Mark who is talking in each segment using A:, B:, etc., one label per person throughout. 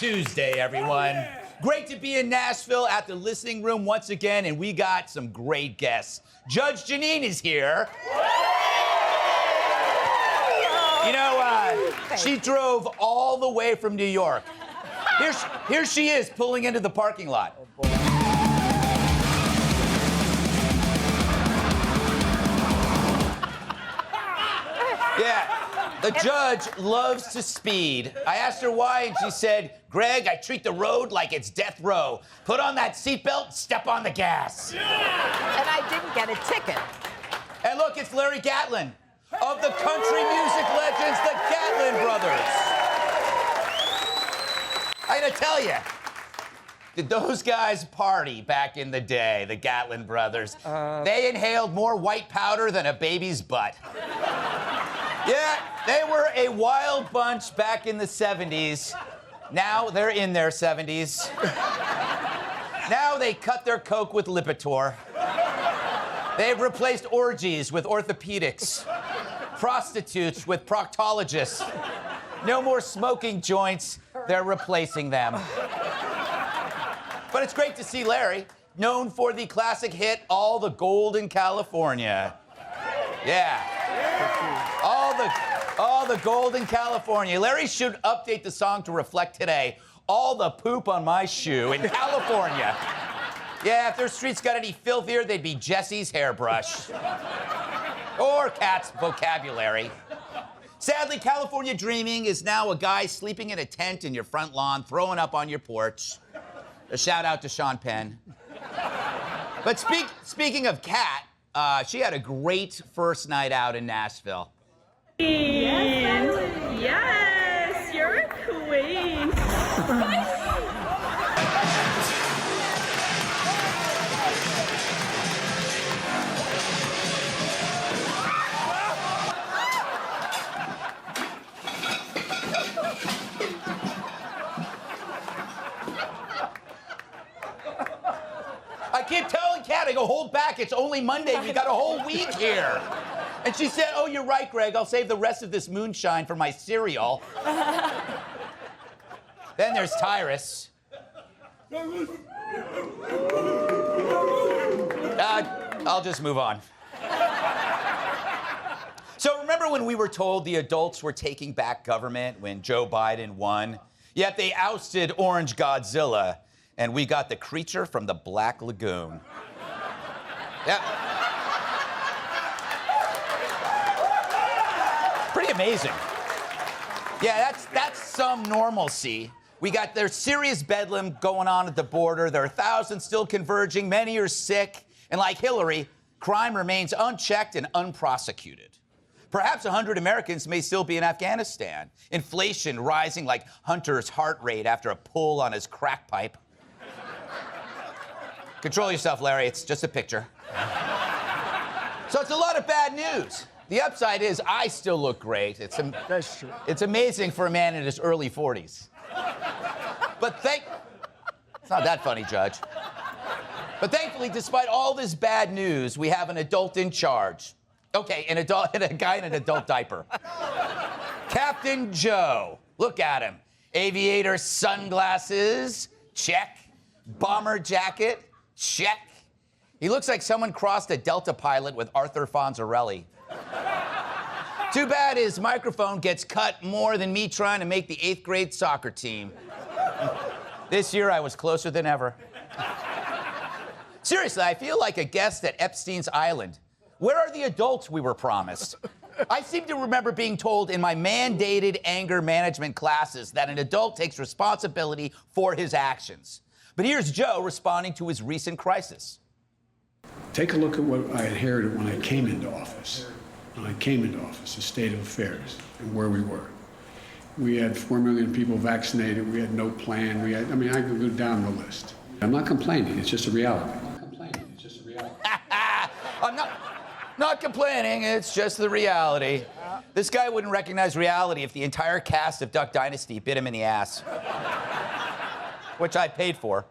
A: Tuesday, everyone. Great to be in Nashville at the listening room once again, and we got some great guests. Judge Janine is here. You know, she drove all the way from New York. Here she is pulling into the parking lot.
B: Oh, boy.
A: Yeah. The judge loves to speed. I asked her why, and she said, Greg, I treat the road like it's death row. Put on that seatbelt, step on the gas.
B: And I didn't get a ticket.
A: And look, it's Larry Gatlin of the country music legends, the Gatlin brothers. I gotta tell you, did those guys party back in the day, the Gatlin brothers? They inhaled more white powder than a baby's butt. Yeah, they were a wild bunch back in the 70s. Now they're in their 70s. Now they cut their coke with Lipitor. They've replaced orgies with orthopedics, prostitutes with proctologists. No more smoking joints, they're replacing them. But it's great to see Larry, known for the classic hit, All the Gold in California. Yeah. All the gold in California. Larry should update the song to reflect today. All the poop on my shoe in California. Yeah, if their streets got any filthier, they'd be Jesse's hairbrush. Or Cat's vocabulary. Sadly, California dreaming is now a guy sleeping in a tent in your front lawn, throwing up on your porch. A shout out to Sean Penn. But speaking of Cat, she had a great first night out in Nashville.
C: Yes, you're a queen.
A: I keep telling Kat, I go, hold back, it's only Monday, we got a whole week here. And she said, oh, you're right, Greg, I'll save the rest of this moonshine for my cereal. Then there's Tyrus. I'll just move on. So remember when we were told the adults were taking back government when Joe Biden won? Yet they ousted Orange Godzilla, and we got the creature from the Black Lagoon. Yeah. Pretty amazing. Yeah, that's some normalcy. We got there's serious bedlam going on at the border. There are thousands still converging. Many are sick. And like Hillary, crime remains unchecked and unprosecuted. Perhaps 100 Americans may still be in Afghanistan. Inflation rising like Hunter's heart rate after a pull on his crack pipe. Control yourself, Larry. It's just a picture. So it's a lot of bad news. The upside is I still look great.
B: That's true.
A: It's amazing for a man in his early 40s. But it's not that funny, Judge. But thankfully, despite all this bad news, we have an adult in charge. Okay, a guy in an adult diaper. Captain Joe. Look at him. Aviator sunglasses, check. Bomber jacket, check. He looks like someone crossed a Delta pilot with Arthur Fonzarelli. Too bad his microphone gets cut more than me trying to make the 8th grade soccer team. This year, I was closer than ever. Seriously, I feel like a guest at Epstein's Island. Where are the adults we were promised? I seem to remember being told in my mandated anger management classes that an adult takes responsibility for his actions. But here's Joe responding to his recent crisis.
D: Take a look at what I inherited when I came into office. When I came into office, the state of affairs and where we were. We had 4 million people vaccinated. We had no plan. I could go down the list. I'm not complaining. It's just a reality.
A: I'm not complaining. It's just the reality. This guy wouldn't recognize reality if the entire cast of Duck Dynasty bit him in the ass. Which I paid for.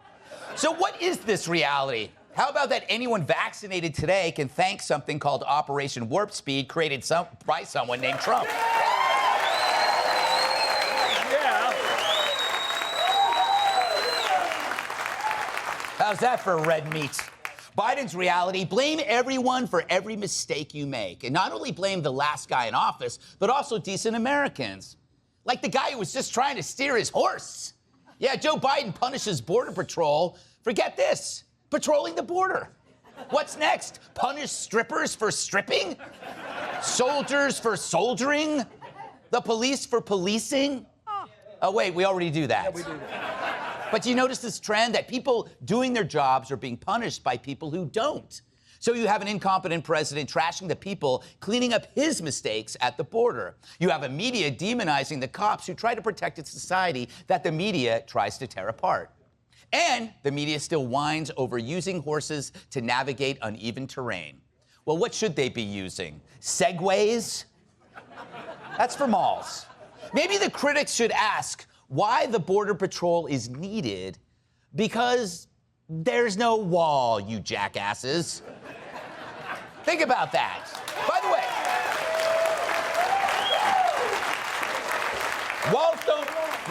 A: So what is this reality? How about that anyone vaccinated today can thank something called Operation Warp Speed, created by someone named Trump?
B: Yeah.
A: How's that for red meat? Biden's reality, blame everyone for every mistake you make. And not only blame the last guy in office, but also decent Americans. Like the guy who was just trying to steer his horse. Yeah, Joe Biden punishes Border Patrol. Forget this, patrolling the border. What's next? Punish strippers for stripping? Soldiers for soldiering? The police for policing? Oh, wait, we already do that.
B: Yeah, we do that.
A: But do you notice this trend that people doing their jobs are being punished by people who don't? So you have an incompetent president trashing the people cleaning up his mistakes at the border. You have a media demonizing the cops who try to protect a society that the media tries to tear apart. And the media still whines over using horses to navigate uneven terrain. Well, what should they be using? Segways? That's for malls. Maybe the critics should ask why the Border Patrol is needed, because there's no wall, you jackasses. Think about that. By the way,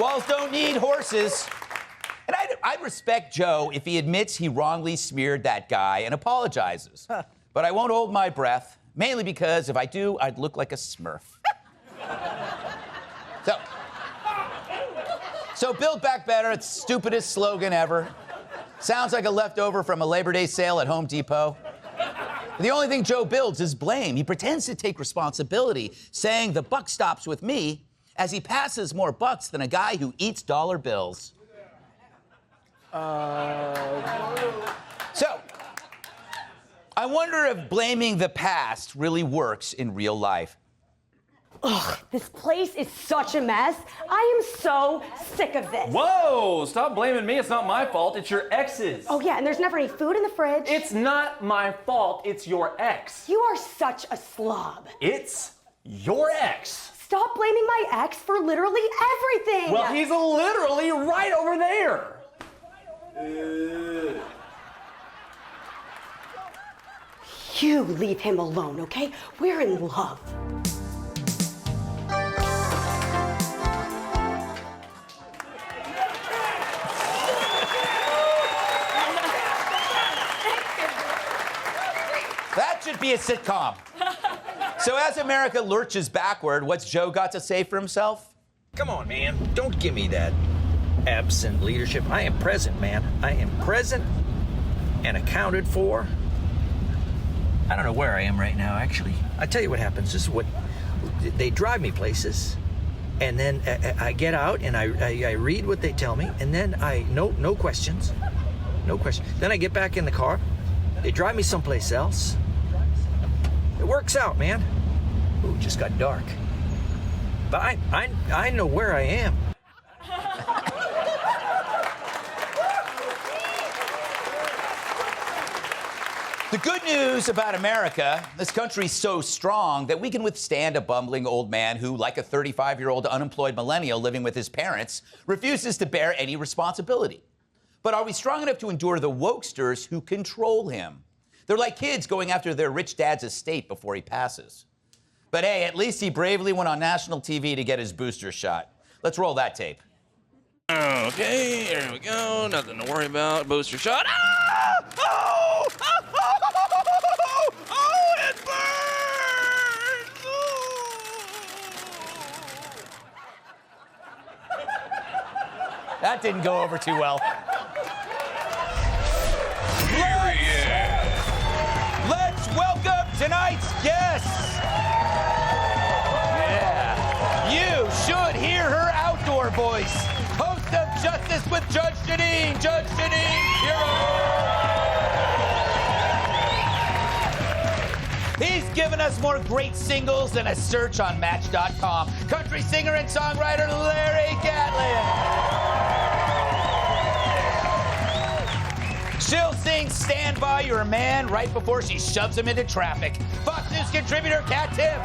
A: walls don't need horses. And I'd respect Joe if he admits he wrongly smeared that guy and apologizes. But I won't hold my breath, mainly because if I do, I'd look like a Smurf. So Build Back Better, it's the stupidest slogan ever. Sounds like a leftover from a Labor Day sale at Home Depot. The only thing Joe builds is blame. He pretends to take responsibility, saying the buck stops with me, as he passes more bucks than a guy who eats dollar bills. So, I wonder if blaming the past really works in real life.
E: Ugh, this place is such a mess. I am so sick of this.
F: Whoa, stop blaming me. It's not my fault. It's your ex's.
E: Oh yeah, and there's never any food in the fridge.
F: It's not my fault. It's your ex.
E: You are such a slob.
F: It's your ex.
E: Stop blaming my ex for literally everything.
F: Well, he's literally right over there.
E: You leave him alone, okay? We're in love.
A: That should be a sitcom. So as America lurches backward, what's Joe got to say for himself?
G: Come on, man. Don't give me that absent leadership. I am present, man. I am present and accounted for. I don't know where I am right now, actually. I tell you what happens. This is what they drive me places, and then I get out and I read what they tell me, and then no questions. Then I get back in the car. They drive me someplace else. It works out, man. Ooh, it just got dark. But I know where I am.
A: The good news about America, this country's so strong that we can withstand a bumbling old man who, like a 35-year-old unemployed millennial living with his parents, refuses to bear any responsibility. But are we strong enough to endure the wokesters who control him? They're like kids going after their rich dad's estate before he passes. But hey, at least he bravely went on national TV to get his booster shot. Let's roll that tape.
H: Okay, here we go. Nothing to worry about. Booster shot. Ah! Oh! Oh, it burns!
A: That didn't go over too well. Let's welcome tonight's guests. Yeah. You should hear her outdoor voice. Host of Justice with Judge Janine. Judge Janine, he's given us more great singles than a search on Match.com. Country singer and songwriter Larry Gatlin. She'll sing Stand By Your Man right before she shoves him into traffic. Fox News contributor Kat Tiff.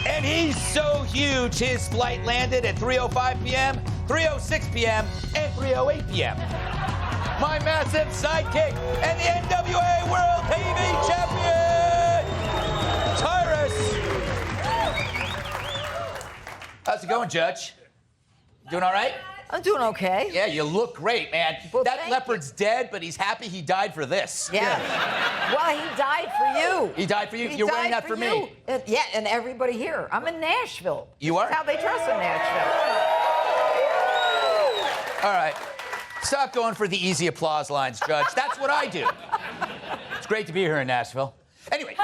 A: And he's so huge, his flight landed at 3:05 p.m., 3:06 p.m., and 3:08 p.m. My massive sidekick and the NWA World Heavyweight Champion, Tyrus. How's it going, Judge? Doing all right?
B: I'm doing okay.
A: Yeah, you look great, man.
B: Well,
A: that
B: thank
A: leopard's dead, but he's happy he died for this.
B: Yeah. Well, he died for you.
A: He died for you?
B: He
A: You're wearing
B: died
A: that for me.
B: Yeah, and everybody here. I'm in Nashville.
A: You are?
B: That's how they dress in Nashville.
A: All right. Stop going for the easy applause lines, Judge. That's what I do. It's great to be here in Nashville. Anyway,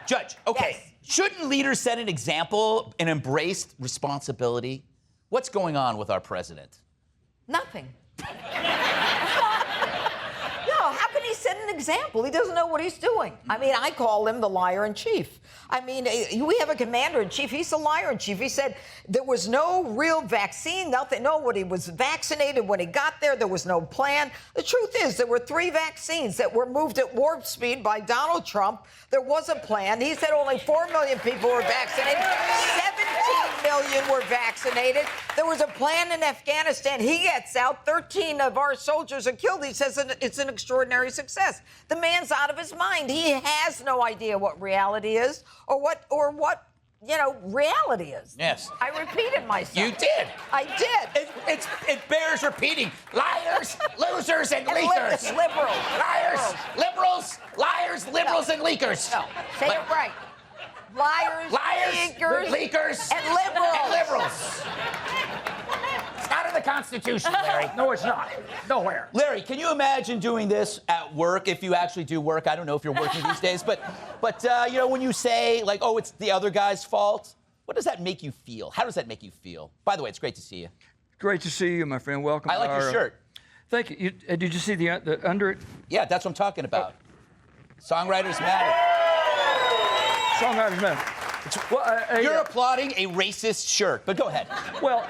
A: Judge, okay.
B: Yes.
A: Shouldn't leaders set an example and embrace responsibility? What's going on with our president?
B: Nothing. No, how can he set an example? He doesn't know what he's doing. I mean, I call him the liar in chief. I mean, we have a commander in chief. He's the liar in chief. He said there was no real vaccine, nothing. Nobody was vaccinated when he got there. There was no plan. The truth is, there were 3 vaccines that were moved at warp speed by Donald Trump. There was a plan. He said only 4 million people were vaccinated. 17 million were vaccinated. There was a plan in Afghanistan. He gets out. 13 of our soldiers are killed. He says it's an extraordinary success. The man's out of his mind. He has no idea what reality is or what reality is.
A: Yes.
B: I repeated myself.
A: You did.
B: I did.
A: It bears repeating. Liars, losers, and leakers.
B: Liberals.
A: Liars, liberals, liars, liberals, and leakers.
B: No, say it right. Liars,
A: leakers,
B: and liberals.
A: liberals. It's not in the Constitution, Larry.
I: No, it's not. Nowhere.
A: Larry, can you imagine doing this at work if you actually do work? I don't know if you're working these days, but when you say, like, oh, it's the other guy's fault, what does that make you feel? How does that make you feel? By the way, it's great to see you.
I: Great to see you, my friend. Welcome.
A: I like your shirt.
I: Thank you. Did you see the under it?
A: Yeah, that's what I'm talking about. Songwriters matter.
I: Songwriters matter.
A: You're applauding a racist shirt, but go ahead.
I: Well,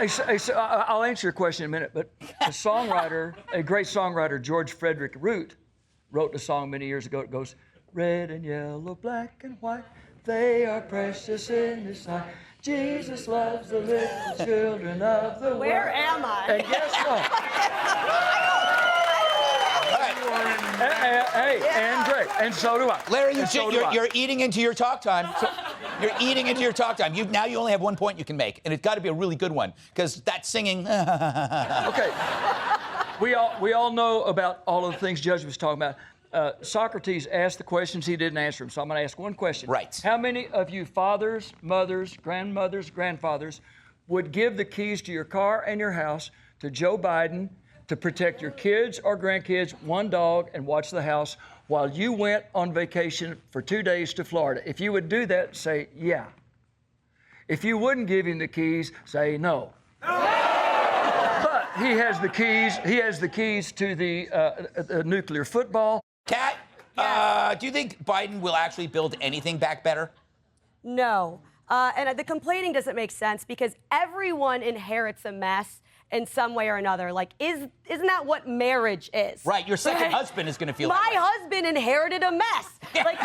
I: I'll answer your question in a minute, but a great songwriter, George Frederick Root, wrote a song many years ago. It goes, red and yellow, black and white, they are precious in His sight. Jesus loves the little children of the world.
E: Where am I?
I: And guess what? And great, and so do I.
A: Larry, you're eating into your talk time. You're eating into your talk time. Now you only have one point you can make, and it's got to be a really good one, because that singing.
I: Okay. We all know about all of the things Judge was talking about. Socrates asked the questions, he didn't answer them, so I'm going to ask one question.
A: Right.
I: How many of you fathers, mothers, grandmothers, grandfathers would give the keys to your car and your house to Joe Biden to protect your kids or grandkids, one dog, and watch the house while you went on vacation for 2 days to Florida? If you would do that, say yeah. If you wouldn't give him the keys, say no. But he has the keys. He has the keys to the nuclear football.
A: Kat, do you think Biden will actually build anything back better?
E: No. And the complaining doesn't make sense because everyone inherits a mess in some way or another. Like, isn't that what marriage is?
A: Right, your second husband is going to feel
E: My
A: that way.
E: husband inherited a mess. Like,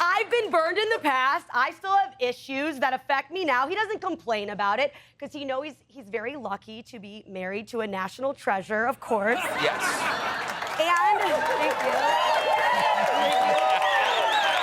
E: I've been burned in the past. I still have issues that affect me now. He doesn't complain about it because he knows he's very lucky to be married to a national treasure, of course.
A: Yes.
E: And, thank you.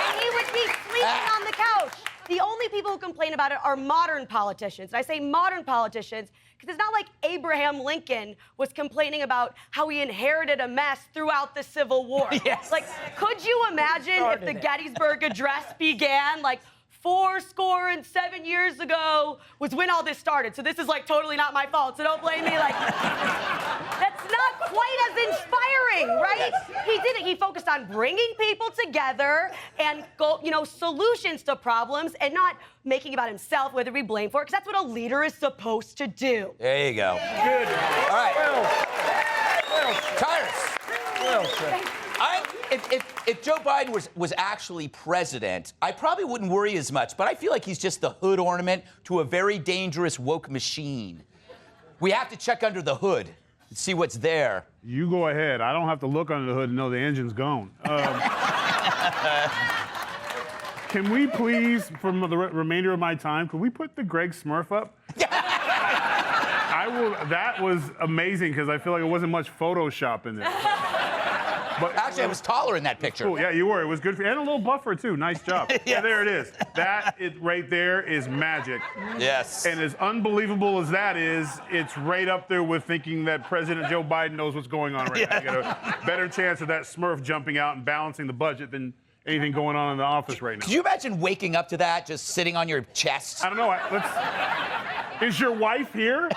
E: And he would be sleeping on the couch. The only people who complain about it are modern politicians. And I say modern politicians because it's not like Abraham Lincoln was complaining about how he inherited a mess throughout the Civil War.
A: Yes.
E: Like, could you imagine if the Gettysburg Address began, like, 407 years ago was when all this started. So this is, like, totally not my fault, so don't blame me. Like, that's not quite as inspiring, right? He did it. He focused on bringing people together and, solutions to problems and not making about himself, whether we blame for it, because that's what a leader is supposed to do.
A: There you go.
I: Good.
A: All right.
I: Well
A: Tyrus.
I: Well said.
A: If Joe Biden was actually president, I probably wouldn't worry as much, but I feel like he's just the hood ornament to a very dangerous woke machine. We have to check under the hood and see what's there.
J: You go ahead. I don't have to look under the hood and know the engine's gone. Can we please, for the remainder of my time, can we put the Greg Smurf up? That was amazing because I feel like it wasn't much Photoshop in there. But
A: Actually, I was taller in that picture.
J: cool. Yeah, you were. It was good for you. And a little buffer, too. Nice job. Yeah, there it is. That right there is magic.
A: Yes.
J: And as unbelievable as that is, it's right up there with thinking that President Joe Biden knows what's going on right now. You got a better chance of that Smurf jumping out and balancing the budget than anything going on in the office right now.
A: Could you imagine waking up to that, just sitting on your chest?
J: I don't know. Is your wife here?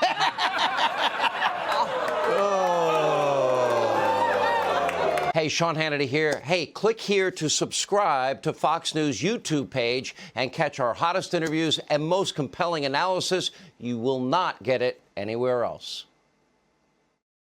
K: Hey, Sean Hannity here. Hey, click here to subscribe to Fox News YouTube page and catch our hottest interviews and most compelling analysis. You will not get it anywhere else.